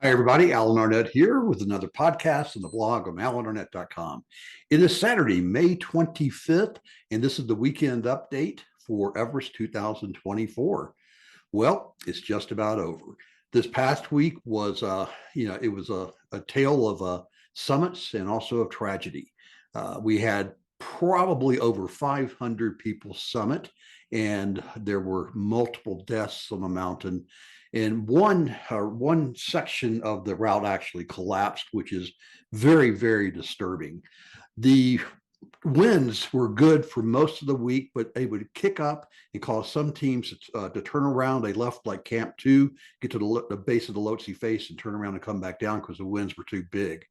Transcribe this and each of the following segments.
Hi, everybody. Alan Arnett here with another podcast on the blog of alanornett.com. It is Saturday, May 25th, and this is the weekend update for Everest 2024. Well, it's just about over. This past week was, it was a tale of summits and also of tragedy. We had probably over 500 people summit, and there were multiple deaths on the mountain. And one section of the route actually collapsed, which is very, very disturbing. The winds were good for most of the week, but they would kick up and cause some teams to turn around. They left like Camp 2, get to the base of the Lhotse face and turn around and come back down because the winds were too big.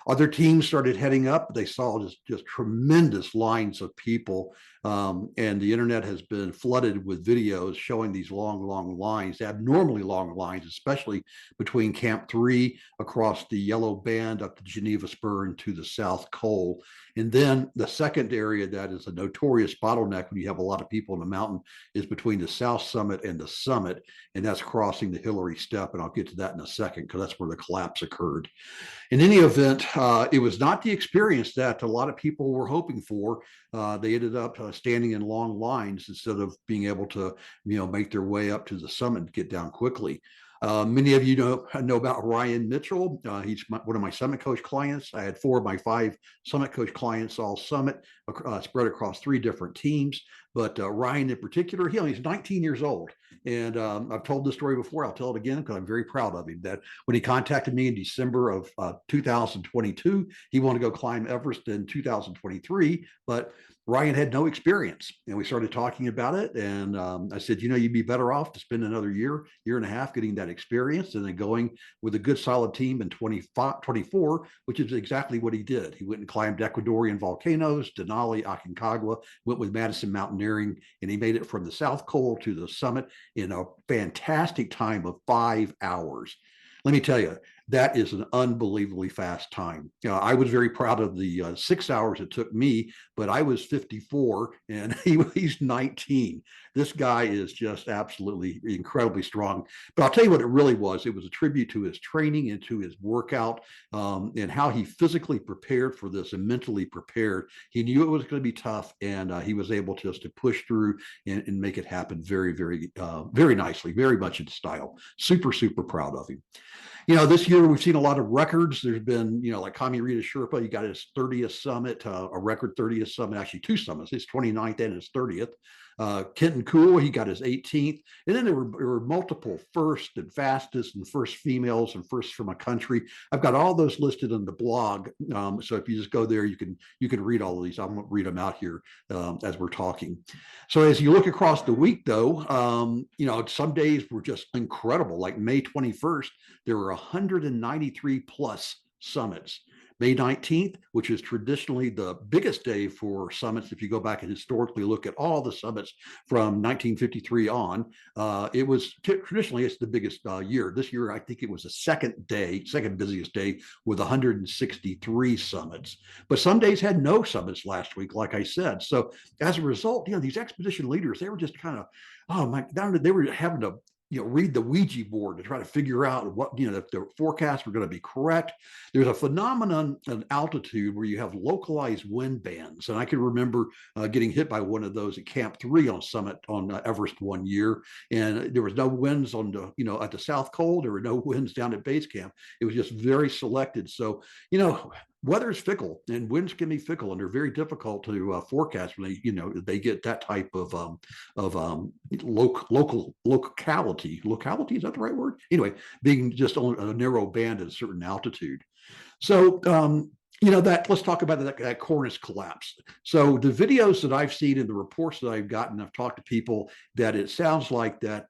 Other teams started heading up. They saw just tremendous lines of people, and the internet has been flooded with videos showing these long, long lines, abnormally long lines, especially between Camp 3 across the Yellow Band up to Geneva Spur and to the South Col. And then the second area that is a notorious bottleneck when you have a lot of people in the mountain is between the South Summit and the summit, and that's crossing the Hillary Step. And I'll get to that in a second because that's where the collapse occurred. In any event, it was not the experience that a lot of people were hoping for. They ended up standing in long lines instead of being able to, make their way up to the summit and get down quickly. Many of you know about Ryan Mitchell. He's one of my Summit Coach clients. I had 4 of my 5 Summit Coach clients all summit, spread across 3 different teams. But Ryan in particular, he's 19 years old. And I've told this story before. I'll tell it again because I'm very proud of him. That when he contacted me in December of 2022, he wanted to go climb Everest in 2023, but Ryan had no experience. And we started talking about it. And I said, you'd be better off to spend another year and a half getting that experience and then going with a good solid team in 24, which is exactly what he did. He went and climbed Ecuadorian volcanoes, Denali, Aconcagua, went with Madison Mountaineering, and he made it from the South Col to the summit in a fantastic time of 5 hours. Let me tell you, that is an unbelievably fast time. I was very proud of the 6 hours it took me, but I was 54 and he's 19. This guy is just absolutely incredibly strong. But I'll tell you what it really was. It was a tribute to his training and to his workout, and how he physically prepared for this and mentally prepared. He knew it was going to be tough, and he was able just to push through and make it happen very, very, very nicely, very much in style. Super, super proud of him. This year we've seen a lot of records. There's been, like Kamirita Sherpa, he got his 30th summit, a record 30th summit, actually 2 summits, his 29th and his 30th. Kenton Cool, he got his 18th. And then there were multiple first and fastest and first females and first from a country. I've got all those listed on the blog. So if you just go there, you can read all of these. I won't read them out here as we're talking. So as you look across the week, though, some days were just incredible. Like May 21st, there were 193 plus summits. May 19th, which is traditionally the biggest day for summits, if you go back and historically look at all the summits from 1953 on, it was traditionally it's the biggest year. This year, I think it was the second busiest day with 163 summits. But some days had no summits last week, like I said. So as a result, these expedition leaders, they were just kind of, oh my, they were having to read the Ouija board to try to figure out what, if the forecasts were going to be correct. There's a phenomenon in altitude where you have localized wind bands. And I can remember getting hit by one of those at Camp 3 on summit on Everest one year. And there was no winds on at the South Col. There were no winds down at base camp. It was just very selected. So, weather is fickle and winds can be fickle, and they're very difficult to forecast when they get that type of locality. Locality, is that the right word? Anyway, being just on a narrow band at a certain altitude. So let's talk about that cornice collapse. So the videos that I've seen and the reports that I've gotten, I've talked to people that it sounds like that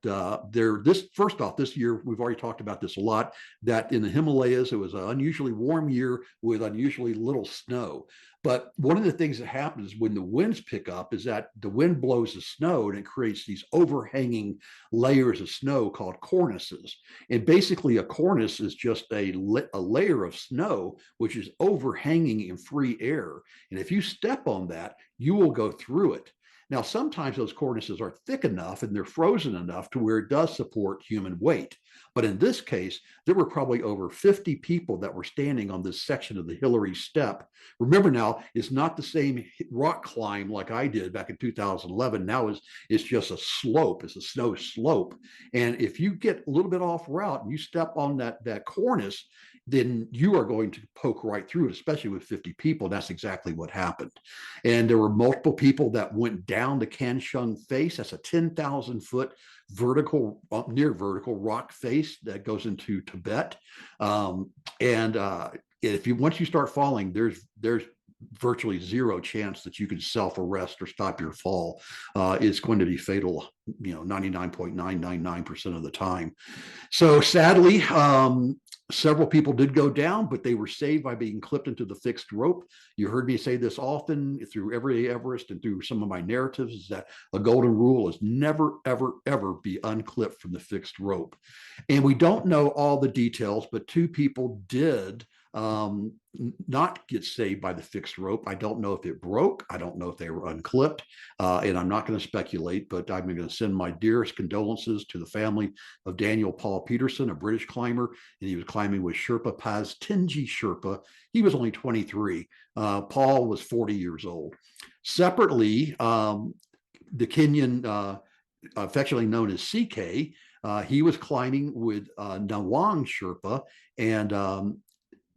first off, this year, we've already talked about this a lot, that in the Himalayas, it was an unusually warm year with unusually little snow. But one of the things that happens when the winds pick up is that the wind blows the snow and it creates these overhanging layers of snow called cornices. And basically a cornice is just a layer of snow, which is overhanging in free air. And if you step on that, you will go through it. Now, sometimes those cornices are thick enough and they're frozen enough to where it does support human weight. But in this case, there were probably over 50 people that were standing on this section of the Hillary Step. Remember now, it's not the same rock climb like I did back in 2011. Now it's just a slope. It's a snow slope. And if you get a little bit off route and you step on that cornice, then you are going to poke right through it, especially with 50 people. That's exactly what happened. And there were multiple people that went down the Kanshung face. That's a 10,000 foot vertical, near vertical rock face that goes into Tibet. And if you once you start falling, there's virtually zero chance that you can self-arrest or stop your fall. It's going to be fatal, 99.999% of the time. So sadly, several people did go down, but they were saved by being clipped into the fixed rope. You heard me say this often through every Everest and through some of my narratives, is that a golden rule is never, ever, ever be unclipped from the fixed rope. And we don't know all the details, but two people did not get saved by the fixed rope. I don't know if it broke. I don't know if they were unclipped. And I'm not going to speculate, but I'm going to send my dearest condolences to the family of Daniel Paul Peterson, a British climber, and he was climbing with Sherpa Paz Tinji Sherpa. He was only 23. Paul was 40 years old. Separately, the Kenyan, affectionately known as CK, he was climbing with Nawang Sherpa, and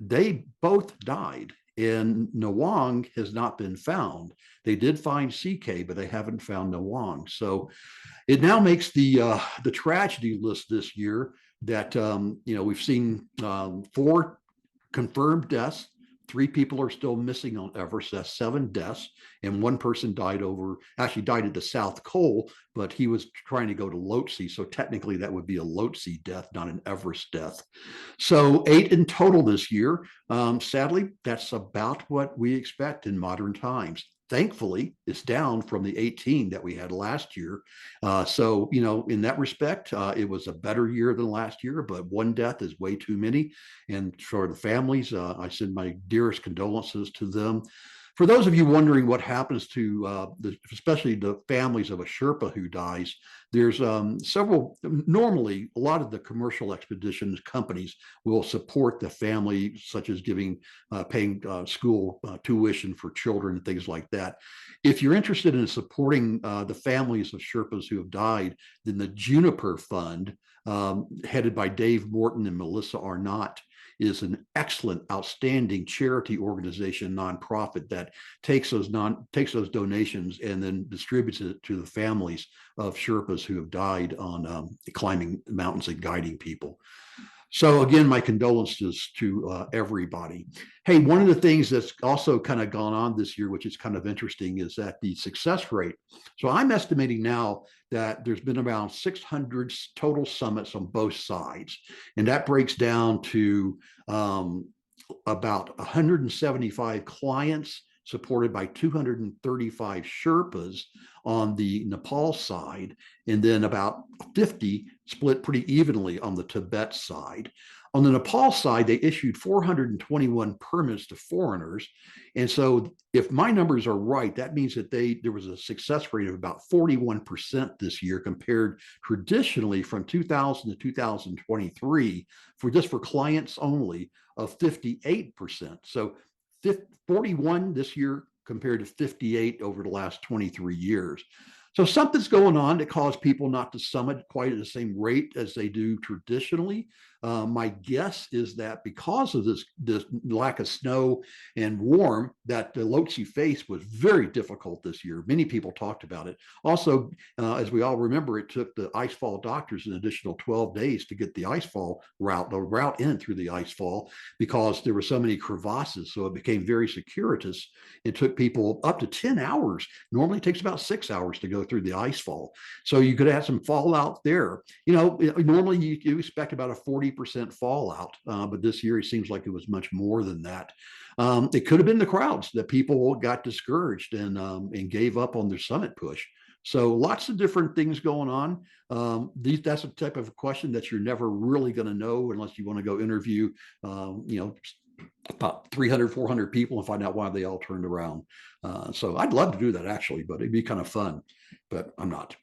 they both died, and Nawang has not been found. They did find CK, but they haven't found Nawang. So it now makes the tragedy list this year that we've seen 4 confirmed deaths. 3 people are still missing on Everest. That's 7 deaths, and 1 person died at the South Col, but he was trying to go to Lhotse. So technically, that would be a Lhotse death, not an Everest death. So 8 in total this year. Sadly, that's about what we expect in modern times. Thankfully, it's down from the 18 that we had last year. So, in that respect, it was a better year than last year, but 1 death is way too many. And for the families, I send my dearest condolences to them. For those of you wondering what happens to especially the families of a Sherpa who dies, there's several. Normally, a lot of the commercial expeditions companies will support the family, such as paying school tuition for children and things like that. If you're interested in supporting the families of Sherpas who have died, then the Juniper Fund, headed by Dave Morton and Melissa Arnott, is an excellent, outstanding charity organization, nonprofit, that takes those donations and then distributes it to the families of Sherpas who have died on climbing mountains and guiding people. So again, my condolences to everybody. Hey, one of the things that's also kind of gone on this year, which is kind of interesting, is that the success rate. So I'm estimating now that there's been around 600 total summits on both sides. And that breaks down to about 175 clients supported by 235 Sherpas on the Nepal side, and then about 50 split pretty evenly on the Tibet side. On the Nepal side, they issued 421 permits to foreigners. And so if my numbers are right, that means that there was a success rate of about 41% this year, compared traditionally from 2000 to 2023 for clients only of 58%. So 41 this year compared to 58 over the last 23 years. So something's going on that caused people not to summit quite at the same rate as they do traditionally. My guess is that because of this lack of snow and warm, that the Lhotse face was very difficult this year. Many people talked about it. Also, as we all remember, it took the icefall doctors an additional 12 days to get the icefall route in through the icefall, because there were so many crevasses. So it became very circuitous. It took people up to 10 hours. Normally it takes about 6 hours to go through the icefall. So you could have some fallout there. Normally you expect about a 40% fallout, but this year it seems like it was much more than that. It could have been the crowds that people got discouraged and gave up on their summit push. So lots of different things going on. That's a type of question that you're never really going to know unless you want to go interview, about 300, 400 people and find out why they all turned around. So I'd love to do that actually, but it'd be kind of fun, but I'm not.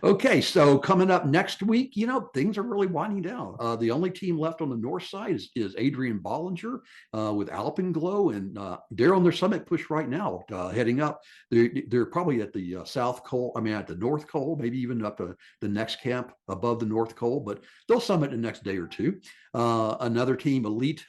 Okay, so coming up next week, things are really winding down. The only team left on the north side is Adrian Bollinger with Alpenglow, and they're on their summit push right now, heading up. They're probably at the South Col, at the North Col, maybe even up to the next camp above the North Col, but they'll summit the next day or two. Another team, Elite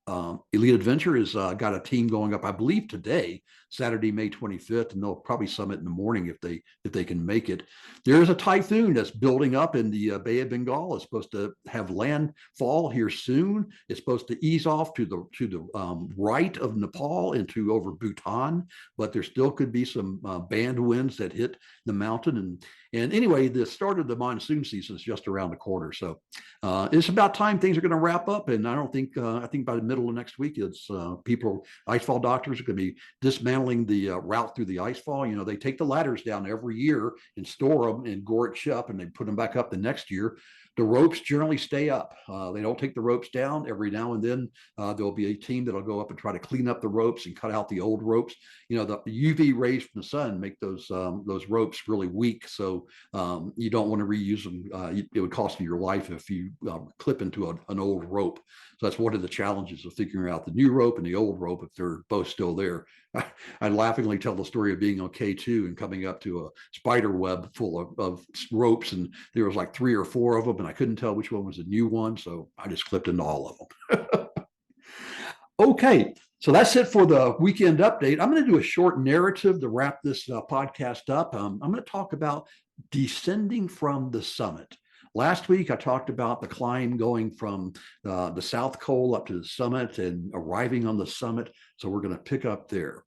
Adventure, has got a team going up, I believe, today, Saturday, May 25th, and they'll probably summit in the morning if they can make it. There's a typhoon that's building up in the Bay of Bengal. It's supposed to have landfall here soon. It's supposed to ease off to the right of Nepal into over Bhutan, but there still could be some band winds that hit the mountain. And anyway, the start of the monsoon season is just around the corner. So it's about time things are going to wrap up. And I think by the middle of next week, it's icefall doctors are going to be dismantling the route through the icefall. They take the ladders down every year and store them and gore it up, and they put them back up the next year. The ropes generally stay up. They don't take the ropes down. Every now and then there'll be a team that'll go up and try to clean up the ropes and cut out the old ropes. The UV rays from the sun make those ropes really weak. So you don't want to reuse them. It would cost you your life if you clip into an old rope. So that's one of the challenges of figuring out the new rope and the old rope if they're both still there. I laughingly tell the story of being on K2 and coming up to a spider web full of ropes, and there was like 3 or 4 of them, and I couldn't tell which one was a new one, so I just clipped into all of them. Okay, so that's it for the weekend update. I'm going to do a short narrative to wrap this podcast up. I'm going to talk about descending from the summit. Last week, I talked about the climb going from the South Col up to the summit and arriving on the summit. So we're going to pick up there.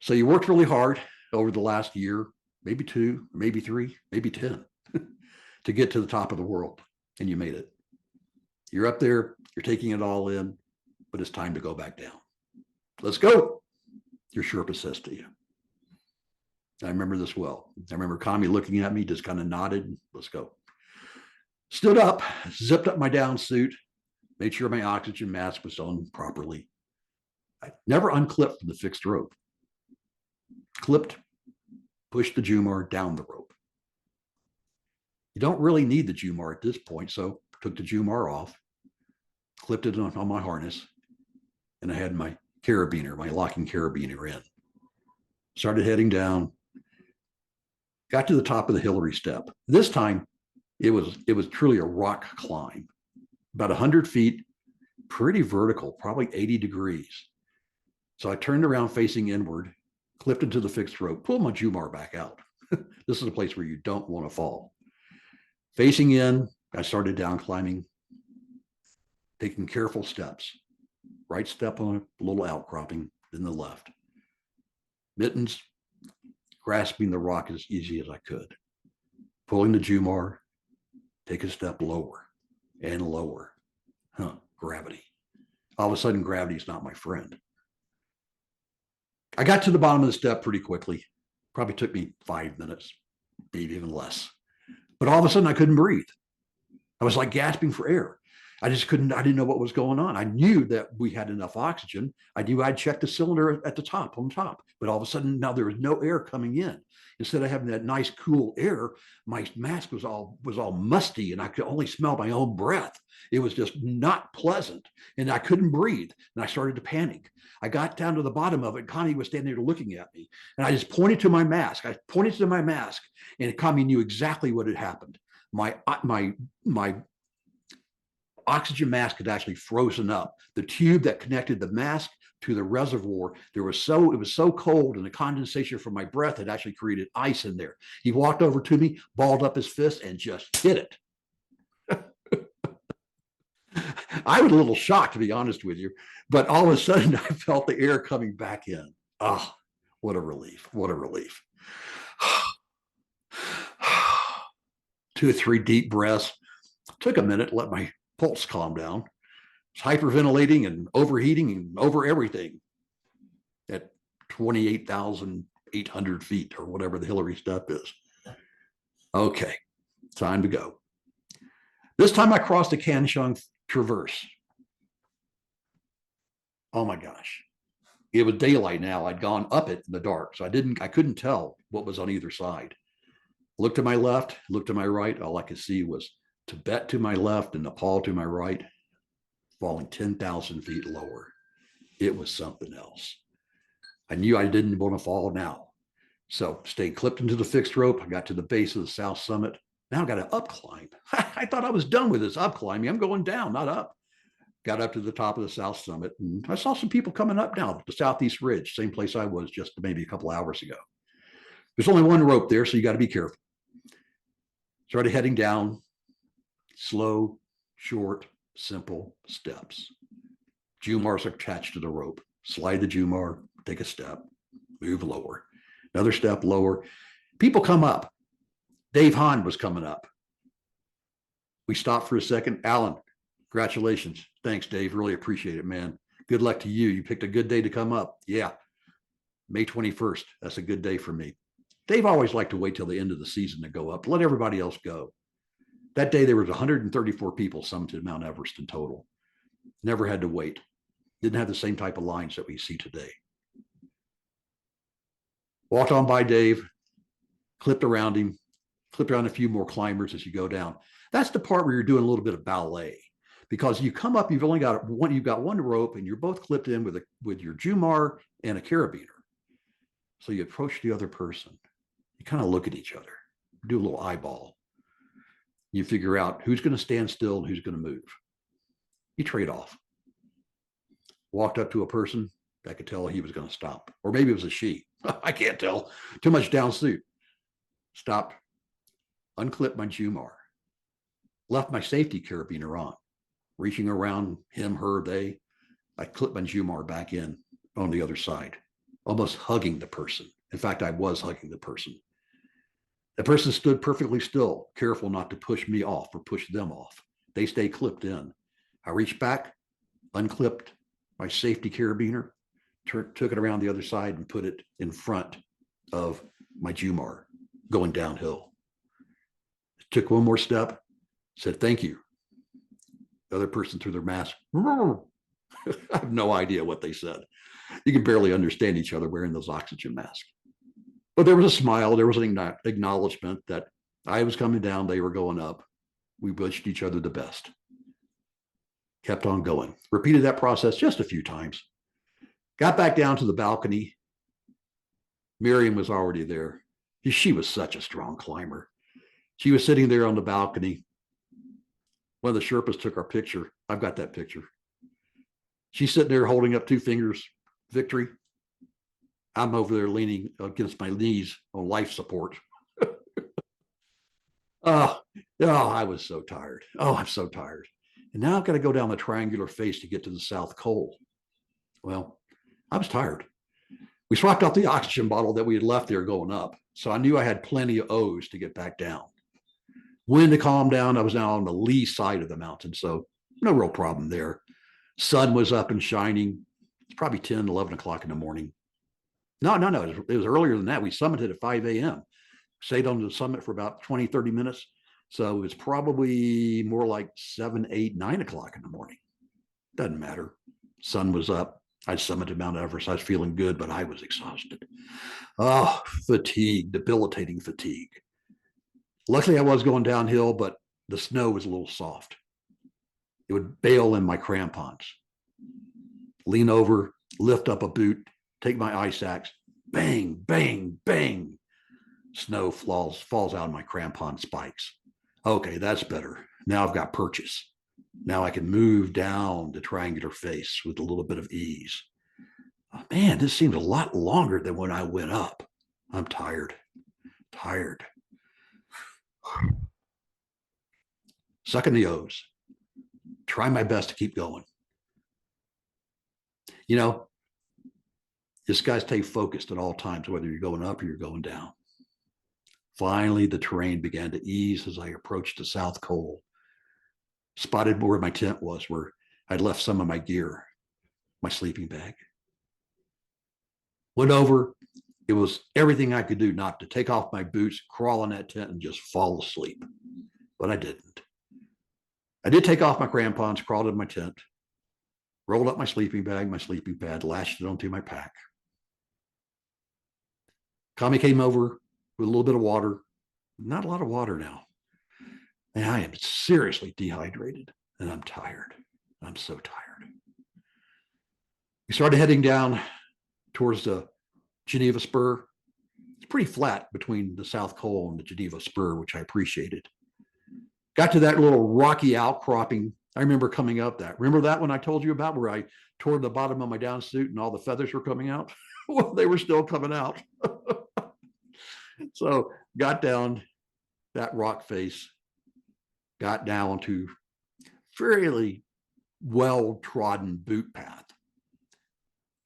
So you worked really hard over the last year, maybe 2, maybe 3, maybe 10, to get to the top of the world, and you made it. You're up there, you're taking it all in, but it's time to go back down. Let's go. Your Sherpa says to you. I remember this well. I remember Kami looking at me, just kind of nodded. Let's go. Stood up, zipped up my down suit, made sure my oxygen mask was on properly. I never unclipped from the fixed rope. Clipped, pushed the Jumar down the rope. You don't really need the Jumar at this point, so took the Jumar off, clipped it on my harness, and I had my carabiner, my locking carabiner in. Started heading down. Got to the top of the Hillary step. This time, it was truly a rock climb, about 100 feet, pretty vertical, probably 80 degrees. So I turned around facing inward, clipped into the fixed rope, pulled my Jumar back out. This is a place where you don't want to fall. Facing in, I started down climbing, taking careful steps. Right step on a little outcropping, then the left. Mittens, grasping the rock as easy as I could. Pulling the Jumar, take a step lower and lower. Gravity. All of a sudden, gravity is not my friend. I got to the bottom of the step pretty quickly. Probably took me 5 minutes, maybe even less. But all of a sudden, I couldn't breathe. I was like gasping for air. I didn't know what was going on. I knew that we had enough oxygen. I knew I'd checked the cylinder at the top, on top, but all of a sudden now there was no air coming in. Instead of having that nice cool air, my mask was all musty and I could only smell my own breath. It was just not pleasant and I couldn't breathe and I started to panic. I got down to the bottom of it. Connie was standing there looking at me and I just pointed to my mask. And Connie knew exactly what had happened. My oxygen mask had actually frozen up. The tube that connected the mask to the reservoir, it was so cold and the condensation from my breath had actually created ice in there. He walked over to me, balled up his fist, and just hit it. I was a little shocked, to be honest with you, but all of a sudden I felt the air coming back in. Oh, what a relief. What a relief. 2 or 3 deep breaths. Took a minute, let my pulse calm down. It's hyperventilating and overheating and over everything at 28,800 feet or whatever the Hillary step is. Okay, time to go. This time I crossed the Kanshung Traverse. Oh my gosh. It was daylight now. I'd gone up it in the dark. So I couldn't tell what was on either side. Looked to my left, looked to my right. All I could see was Tibet to my left and Nepal to my right, falling 10,000 feet lower. It was something else. I knew I didn't want to fall now. So stayed clipped into the fixed rope. I got to the base of the south summit. Now I got to up climb. I thought I was done with this up climbing. I'm going down, not up. Got up to the top of the south summit, and I saw some people coming up now the southeast ridge, same place I was just maybe a couple hours ago. There's only one rope there, so you got to be careful. Started heading down, slow, short, simple steps. Jumars attached to the rope. Slide the Jumar, take a step, move lower. Another step lower. People come up. Dave Hahn was coming up. We stopped for a second. Alan, congratulations. Thanks, Dave. Really appreciate it, man. Good luck to you. You picked a good day to come up. Yeah. May 21st. That's a good day for me. Dave always liked to wait till the end of the season to go up, let everybody else go. That day, there was 134 people summited Mount Everest in total. Never had to wait. Didn't have the same type of lines that we see today. Walked on by Dave, clipped around him, clipped around a few more climbers as you go down. That's the part where you're doing a little bit of ballet, because you come up, you've got one rope, and you're both clipped in with your Jumar and a carabiner. So you approach the other person. You kind of look at each other, do a little eyeball. You figure out who's going to stand still and who's going to move. You trade off. Walked up to a person. I could tell he was going to stop. Or maybe it was a she. I can't tell. Too much down suit. Stopped. Unclipped my Jumar. Left my safety carabiner on. Reaching around him, her, they. I clipped my Jumar back in on the other side. Almost hugging the person. In fact, I was hugging the person. The person stood perfectly still, careful not to push me off or push them off. They stayed clipped in. I reached back, unclipped my safety carabiner, took it around the other side and put it in front of my Jumar going downhill. Took one more step, said, thank you. The other person threw their mask. I have no idea what they said. You can barely understand each other wearing those oxygen masks. But there was a smile. There was an acknowledgement that I was coming down, they were going up. We wished each other the best. Kept on going. Repeated that process just a few times. Got back down to the balcony. Miriam was already there. She was such a strong climber. She was sitting there on the balcony. One of the Sherpas took our picture. I've got that picture. She's sitting there holding up two fingers, victory. I'm over there leaning against my knees on life support. Oh, I was so tired. Oh, I'm so tired. And now I've got to go down the triangular face to get to the South Col. Well, I was tired. We swapped out the oxygen bottle that we had left there going up. So I knew I had plenty of O's to get back down. Wind to calm down. I was now on the lee side of the mountain. So no real problem there. Sun was up and shining. It's probably 10, 11 o'clock in the morning. No. It was earlier than that. We summited at 5 a.m. Stayed on the summit for about 20, 30 minutes. So it was probably more like 7, 8, 9 o'clock in the morning. Doesn't matter. Sun was up. I summited Mount Everest. I was feeling good, but I was exhausted. Oh, fatigue, debilitating fatigue. Luckily, I was going downhill, but the snow was a little soft. It would bail in my crampons. Lean over, lift up a boot, take my ice axe, bang, bang, bang. Snow falls out of my crampon spikes. Okay, that's better. Now I've got purchase. Now I can move down the triangular face with a little bit of ease. Oh, man, this seems a lot longer than when I went up. I'm tired. Sucking the O's. Try my best to keep going. You know, this guy's stay focused at all times, whether you're going up or you're going down. Finally, the terrain began to ease as I approached the South Col. Spotted where my tent was, where I'd left some of my gear, my sleeping bag. Went over. It was everything I could do not to take off my boots, crawl in that tent, and just fall asleep. But I didn't. I did take off my crampons, crawled in my tent. rolled up my sleeping bag, my sleeping pad, lashed it onto my pack. Kami came over with a little bit of water, not a lot of water now. And I am seriously dehydrated and I'm tired. I'm so tired. We started heading down towards the Geneva Spur. It's pretty flat between the South Col and the Geneva Spur, which I appreciated. Got to that little rocky outcropping. I remember coming up that. Remember that one I told you about where I tore the bottom of my down suit and all the feathers were coming out? Well, they were still coming out. So got down that rock face, got down to fairly well-trodden boot path.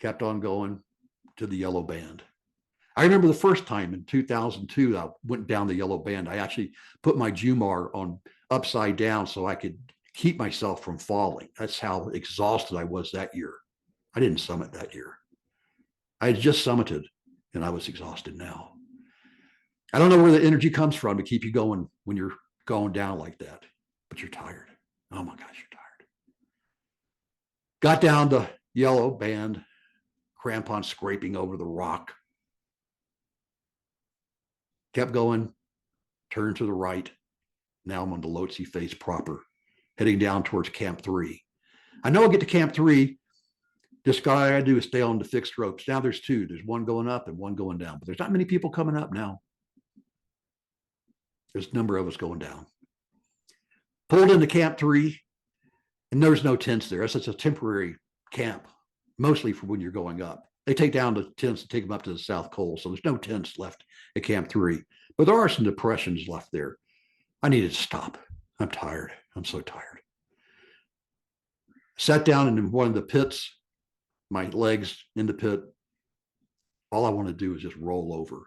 Kept on going to the yellow band. I remember the first time in 2002, I went down the yellow band. I actually put my Jumar on upside down so I could keep myself from falling. That's how exhausted I was that year. I didn't summit that year. I had just summited and I was exhausted now. I don't know where the energy comes from to keep you going when you're going down like that, but you're tired. Oh my gosh, you're tired. Got down the yellow band, crampon scraping over the rock. Kept going, turned to the right. Now I'm on the Lhotse face proper, heading down towards Camp 3. I know I'll get to Camp 3. Just all I gotta do is stay on the fixed ropes. Now there's two. There's one going up and one going down, but there's not many people coming up now. There's a number of us going down. Pulled into Camp 3, and there's no tents there. It's a temporary camp, mostly for when you're going up. They take down the tents and take them up to the South Col, so there's no tents left at Camp 3. But there are some depressions left there. I needed to stop. I'm tired. I'm so tired. Sat down in one of the pits, my legs in the pit. All I wanted to do was just roll over.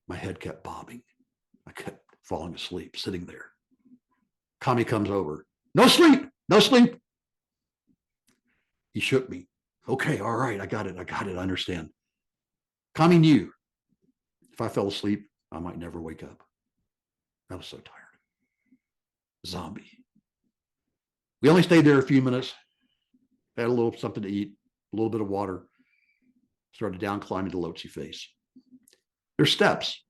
My head kept bobbing. I kept falling asleep, sitting there. Kami comes over. No sleep, no sleep. He shook me. Okay, all right, I got it. I understand. Kami knew if I fell asleep, I might never wake up. I was so tired. Zombie. We only stayed there a few minutes, had a little something to eat, a little bit of water, started down climbing the Lhotse face. There's steps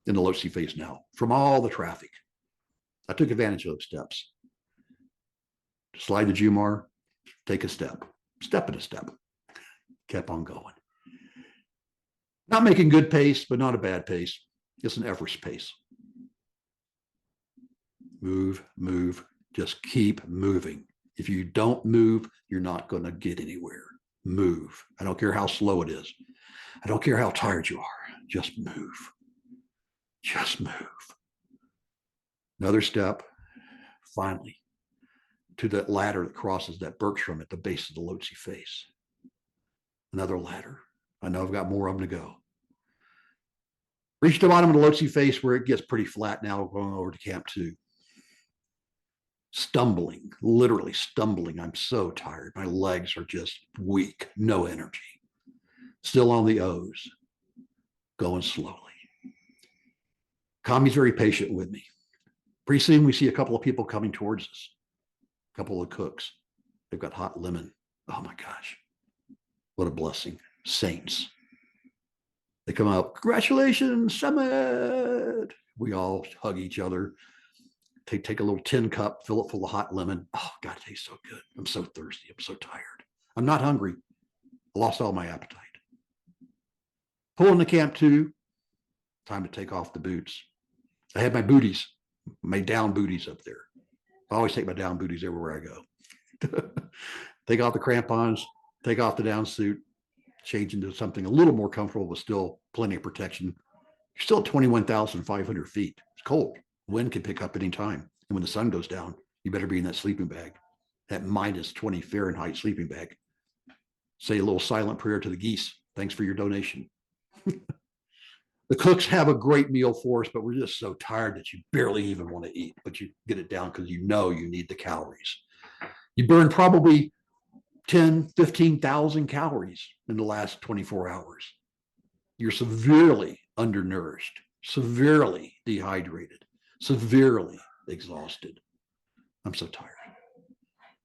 in the Lhotse face now from all the traffic. I took advantage of those steps. Slide the Jumar, take a step at a step. Kept on going. Not making good pace, but not a bad pace. It's an Everest pace. Move, move, just keep moving. If you don't move, you're not going to get anywhere. Move. I don't care how slow it is. I don't care how tired you are. Just move. Just move. Another step, finally, to that ladder that crosses that Bergstrom at the base of the Lhotse face. Another ladder. I know I've got more of them to go. Reached the bottom of the Lhotse face where it gets pretty flat now, going over to Camp 2. Stumbling, literally stumbling. I'm so tired. My legs are just weak, no energy. Still on the O's, going slowly. Kami's very patient with me. Pretty soon we see a couple of people coming towards us. A couple of cooks. They've got hot lemon. Oh my gosh. What a blessing. Saints. They come out, congratulations, summit. We all hug each other. Take a little tin cup, fill it full of hot lemon. Oh, God, it tastes so good. I'm so thirsty. I'm so tired. I'm not hungry. I lost all my appetite. Pulling the Camp 2. Time to take off the boots. I had my booties, my down booties up there. I always take my down booties everywhere I go. Take off the crampons, take off the down suit, change into something a little more comfortable with still plenty of protection. You're still at 21,500 feet. It's cold. Wind can pick up any time. And when the sun goes down, you better be in that sleeping bag, that minus 20 Fahrenheit sleeping bag. Say a little silent prayer to the geese. Thanks for your donation. The cooks have a great meal for us, but we're just so tired that you barely even want to eat, but you get it down because you know you need the calories. You burn probably 10, 15,000 calories in the last 24 hours. You're severely undernourished, severely dehydrated, severely exhausted. I'm so tired.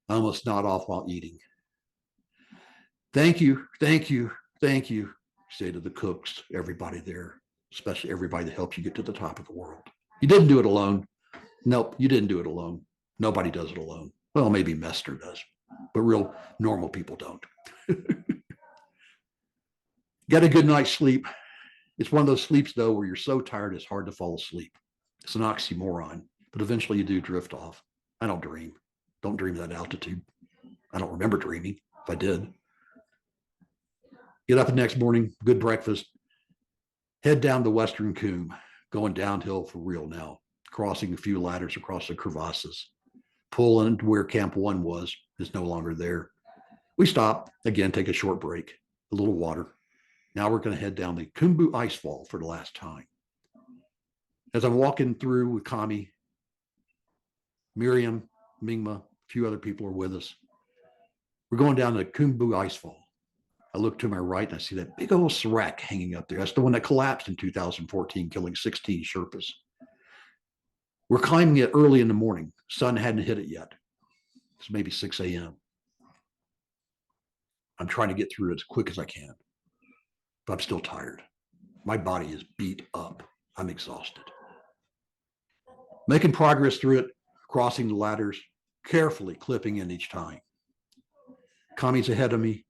I almost nod off while eating. Thank you, thank you, thank you, say to the cooks, everybody there, especially everybody that helped you get to the top of the world. You didn't do it alone. Nope, you didn't do it alone. Nobody does it alone. Well, maybe Mester does, but real normal people don't. Get a good night's sleep. It's one of those sleeps, though, where you're so tired it's hard to fall asleep. It's an oxymoron, but eventually you do drift off. I don't dream. Don't dream at that altitude. I don't remember dreaming if I did. Get up the next morning, good breakfast, head down the Western Coombe, going downhill for real now, crossing a few ladders across the crevasses. Pull into where Camp 1 was, is no longer there. We stop, again, take a short break, a little water. Now we're going to head down the Khumbu Icefall for the last time. As I'm walking through with Kami, Miriam, Mingma, a few other people are with us. We're going down the Khumbu Icefall. I look to my right and I see that big old serac hanging up there. That's the one that collapsed in 2014, killing 16 Sherpas. We're climbing it early in the morning. Sun hadn't hit it yet. It's maybe 6 a.m. I'm trying to get through it as quick as I can, but I'm still tired. My body is beat up. I'm exhausted. Making progress through it, crossing the ladders, carefully clipping in each time. Kami's ahead of me.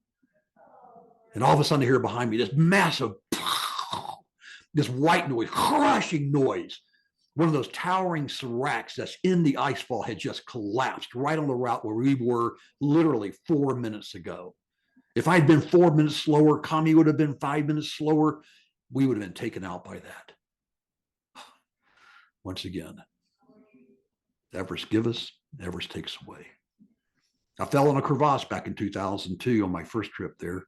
And all of a sudden I hear behind me this massive, this white noise, crushing noise. One of those towering seracs that's in the icefall had just collapsed right on the route where we were literally 4 minutes ago. If I had been 4 minutes slower, Kami would have been 5 minutes slower. We would have been taken out by that. Once again, Everest gives us, Everest takes away. I fell in a crevasse back in 2002 on my first trip there.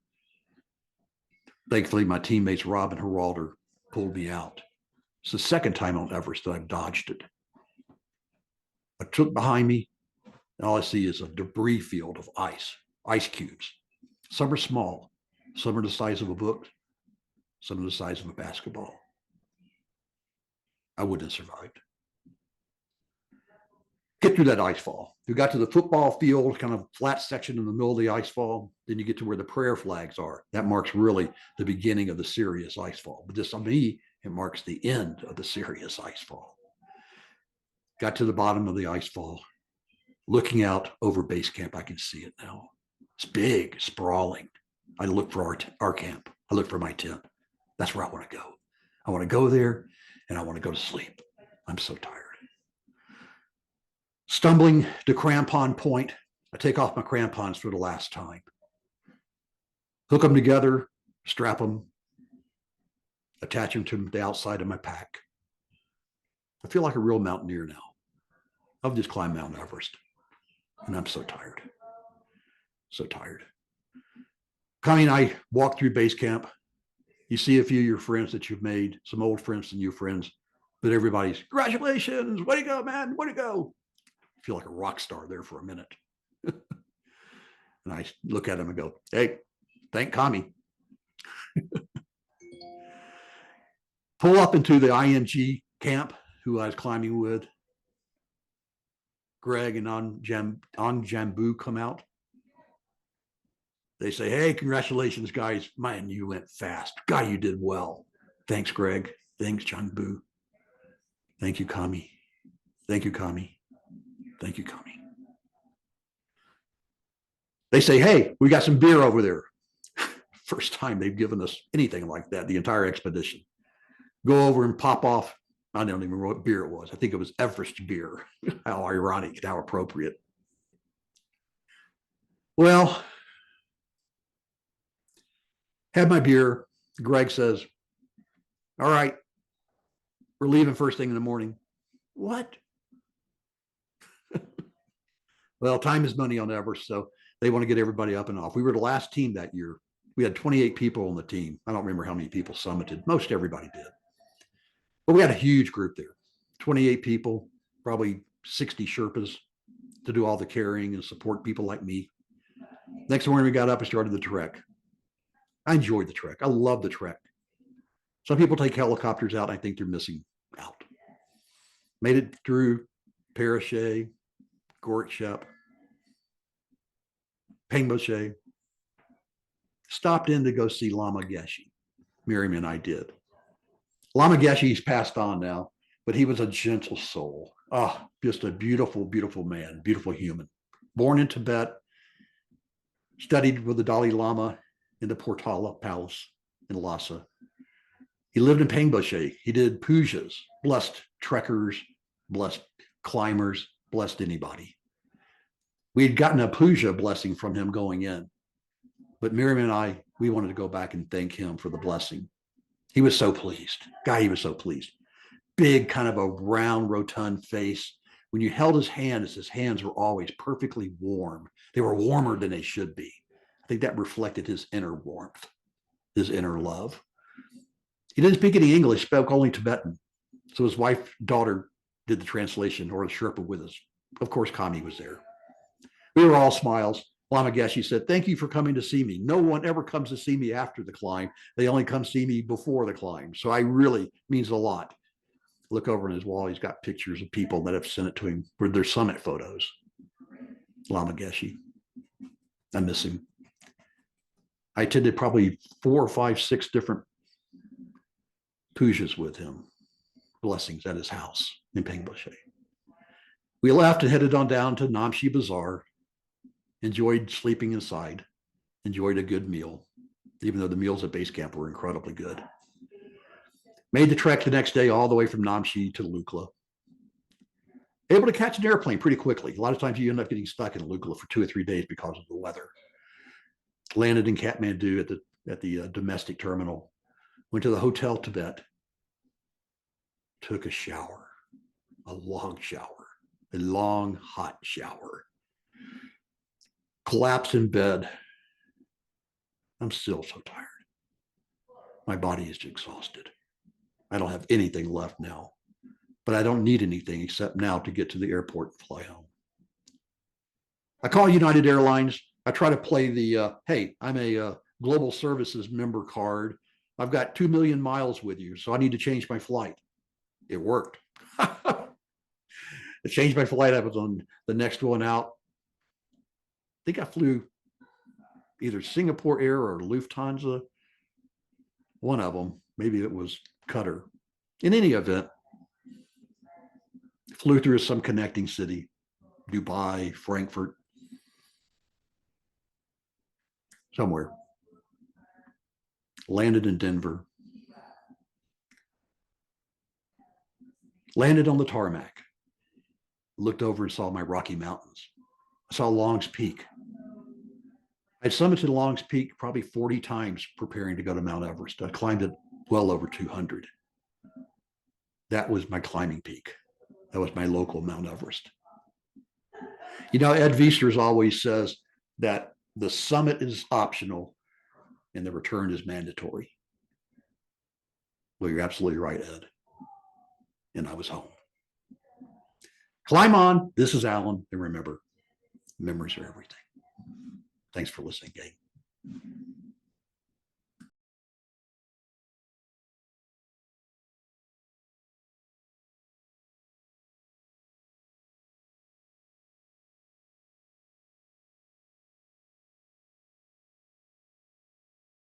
Thankfully, my teammates Rob and Geralder pulled me out. It's the second time on Everest that I've dodged it. I took behind me, and all I see is a debris field of ice cubes. Some are small, some are the size of a book, some are the size of a basketball. I wouldn't have survived. Get through that ice fall. You got to the football field, kind of flat section in the middle of the ice fall. Then you get to where the prayer flags are. That marks really the beginning of the serious ice fall. But this, on me, it marks the end of the serious ice fall. Got to the bottom of the ice fall. Looking out over base camp, I can see it now. It's big, sprawling. I look for our camp. I look for my tent. That's where I want to go. I want to go there, and I want to go to sleep. I'm so tired. Stumbling to crampon point, I take off my crampons for the last time. Hook them together, strap them, attach them to the outside of my pack. I feel like a real mountaineer now. I've just climbed Mount Everest, and I'm so tired. So tired. Connie and I walk through base camp. You see a few of your friends that you've made, some old friends and new friends, but everybody's, congratulations, way to go, man, way to go. I feel like a rock star there for a minute. And I look at him and go, hey, thank Kami. Pull up into the ING camp, who I was climbing with. Greg and On Jambu come out. They say, hey, congratulations, guys. Man, you went fast. God, you did well. Thanks, Greg. Thanks, Jambu. Thank you, Kami. Thank you, Kami. Thank you, Kami. They say, hey, we got some beer over there. First time they've given us anything like that, the entire expedition. Go over and pop off. I don't even remember what beer it was. I think it was Everest beer. How ironic, how appropriate. Well, had my beer. Greg says, all right, we're leaving first thing in the morning. What? Well, time is money on Everest, so they want to get everybody up and off. We were the last team that year. We had 28 people on the team. I don't remember how many people summited. Most everybody did. But we had a huge group there, 28 people, probably 60 Sherpas to do all the carrying and support people like me. Next morning we got up and started the trek. I enjoyed the trek. I love the trek. Some people take helicopters out. I think they're missing out. Made it through Parachet, Gorit Shep, Pengboche, stopped in to go see Lama Geshe. Miriam and I did. Lama Geshe's passed on now, but he was a gentle soul. Ah, just a beautiful, beautiful man, beautiful human. Born in Tibet, studied with the Dalai Lama in the Portala Palace in Lhasa. He lived in Pangboche. He did pujas, blessed trekkers, blessed climbers, blessed anybody. We had gotten a puja blessing from him going in, but Miriam and I, we wanted to go back and thank him for the blessing. He was so pleased. God, he was so pleased. Big, kind of a round, rotund face. When you held his hand, his hands were always perfectly warm. They were warmer than they should be. I think that reflected his inner warmth, his inner love. He didn't speak any English, spoke only Tibetan. So his wife, daughter did the translation, or the Sherpa with us. Of course, Kami was there. We were all smiles. Lama Geshe said, "Thank you for coming to see me. No one ever comes to see me after the climb. They only come see me before the climb. So I really means a lot." Look over on his wall. He's got pictures of people that have sent it to him with their summit photos. Lama Geshe. I miss him. I attended probably 4 or 5, 6 different pujas with him, blessings at his house in Pangboche. We left and headed on down to Namche Bazaar, enjoyed sleeping inside, enjoyed a good meal, even though the meals at base camp were incredibly good. Made the trek the next day all the way from Namche to Lukla. Able to catch an airplane pretty quickly. A lot of times you end up getting stuck in Lukla for 2 or 3 days because of the weather. Landed in Kathmandu at the domestic terminal. Went to the Hotel Tibet. Took a shower, a long shower, a long hot shower. Collapsed in bed. I'm still so tired. My body is exhausted. I don't have anything left now, but I don't need anything except now to get to the airport and fly home. I call United Airlines. I try to play the, hey, I'm a global services member card. I've got 2 million miles with you, so I need to change my flight. It worked. I changed my flight. I was on the next one out. I think I flew either Singapore Air or Lufthansa. One of them, maybe it was Qatar. In any event, flew through some connecting city, Dubai, Frankfurt, somewhere. Landed in Denver. Landed on the tarmac. Looked over and saw my Rocky Mountains. I saw Long's Peak. I'd summited Long's Peak probably 40 times preparing to go to Mount Everest. I climbed it well over 200. That was my climbing peak. That was my local Mount Everest. You know, Ed Viesturs always says that the summit is optional and the return is mandatory. Well, you're absolutely right, Ed. And I was home. Climb on. This is Alan. And remember, memories are everything. Thanks for listening, gang.